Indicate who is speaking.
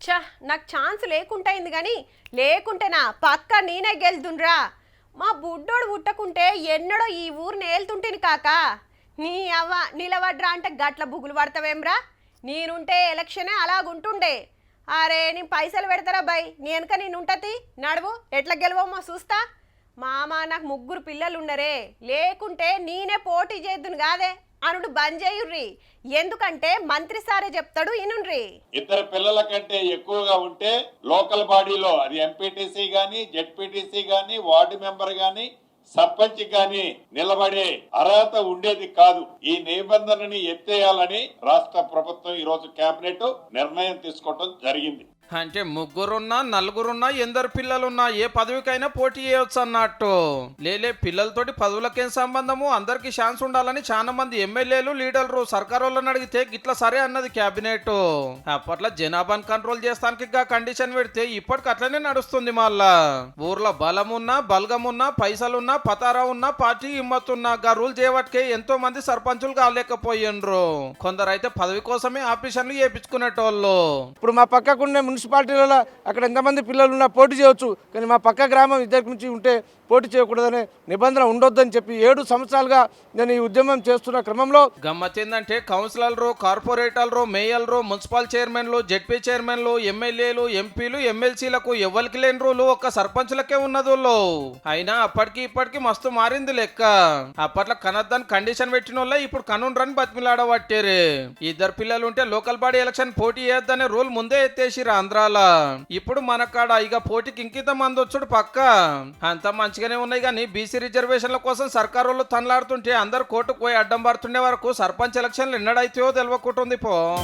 Speaker 1: ఛ నాకు ఛాన్స్ లేకుంటైంది కానీ లేకుంటే నా పక్క నేనే గెలుదున్రా. మా బుడ్డోడు పుట్టకుంటే ఎన్నడో ఈ ఊరు నేల్తుంటేని కాక. నీ అవ్వ నిలవడ్రా అంటే గట్ల బుగులు పడతావేమ్రా. నేనుంటే ఎలక్షనే అలాగుంటుండే. అరే నీ పైసలు పెడతారా బై, నీ వెనక నేనుంటది నడువు, ఎట్లా గెలవమ్మో చూస్తా. మామ నాకు 3 పిల్లలు ఉన్నరే, లేకుంటే నేనే పోటీ చేద్దును కాదే అనుడు బంద్ చేయుర్రి. ఎందుకంటే మంత్రి సారే చెప్తాడు ఇనుండ్రి.
Speaker 2: 2 పిల్లల కంటే ఎక్కువగా ఉంటే లోకల్ బాడీలో అది ఎంపీటీసీ గాని, జెడ్పీటీసీ గాని, వార్డు మెంబర్ గాని, సర్పంచ్ గాని నిలబడే అర్హత ఉండేది కాదు. ఈ నిబంధనని ఎత్తేయాలని రాష్ట్ర ప్రభుత్వం ఈ రోజు కేబినెట్ నిర్ణయం తీసుకోవడం జరిగింది.
Speaker 3: అంటే 3 4 ఎందరు పిల్లలున్నా ఏ పదవికైనా పోటీ చేయవచ్చు అన్నట్టు. లేలే పిల్లలతోటి పదవులకేం సంబంధము, అందరికి ఛాన్స్ ఉండాలని చాలా మంది ఎమ్మెల్యేలు లీడర్లు సర్కారోళ్ళని అడిగితే గిట్లా సరే అన్నది క్యాబినెట్. అప్పట్లో జనాభాను కంట్రోల్ చేస్తానికి కండిషన్ పెడితే ఇప్పటికి అట్లనే నడుస్తుంది. మళ్ళా ఊర్లో బలమున్నా బలగమున్నా పైసలున్నా పతారా ఉన్నా పార్టీ హిమ్మతున్నా గా రూల్ చేయబట్టే ఎంతో మంది సర్పంచులు కాలేకపోయిండ్రు. కొందరైతే పదవి కోసమే ఆపరేషన్లు చేయించుకునేటోళ్ళు.
Speaker 4: ఇప్పుడు మా పక్కకున్న మున్సిపాలిటీలలో అక్కడ ఎంతమంది పిల్లలు ఉన్నా పోటీ చేయవచ్చు, కానీ మా పక్క గ్రామం ఇద్దరికి నుంచి ఉంటే పోటీ చేయకూడదనే నిబంధన ఉండొద్దని చెప్పి 7 సంవత్సరాలుగా నేను ఈ ఉద్యమం చేస్తున్న క్రమంలో
Speaker 3: గమ్మత్ ఏంటంటే కౌన్సిలర్లు, కార్పొరేటర్లు, మేయర్లు, మున్సిపల్ చైర్మన్లు, జెడ్పీ చైర్మన్లు, ఎమ్మెల్యేలు, ఎంపీలు, ఎమ్మెల్సీలకు ఎవరికి లేని రూలు ఒక్క సర్పంచులకే ఉన్నదో. అయినా అప్పటికి ఇప్పటికి మస్తు మారింది లెక్క. అప్పట్లో కనద్దని కండిషన్ పెట్టిన వాళ్ళ ఇప్పుడు కనుండ్రని బతిమిలాడబట్టారు. 2 పిల్లలు ఉంటే లోకల్ బాడీ ఎలక్షన్ పోటీ చేయొద్దనే రూల్ ముందే ఎత్తేసిరు ఆంధ్రాల. ఇప్పుడు మన కాడ ఇక పోటీకి ఇంకిత మంది వచ్చుడు పక్క. అంత మంచిగానే ఉన్నాయి కానీ బీసీ రిజర్వేషన్ల కోసం సర్కారు వాళ్ళు తనలాడుతుంటే అందరు కోర్టుకు పోయి అడ్డం పడుతుండే వరకు సర్పంచ్ ఎలక్షన్లు ఎన్నడైతాయో తెలియకుంటుంది పో.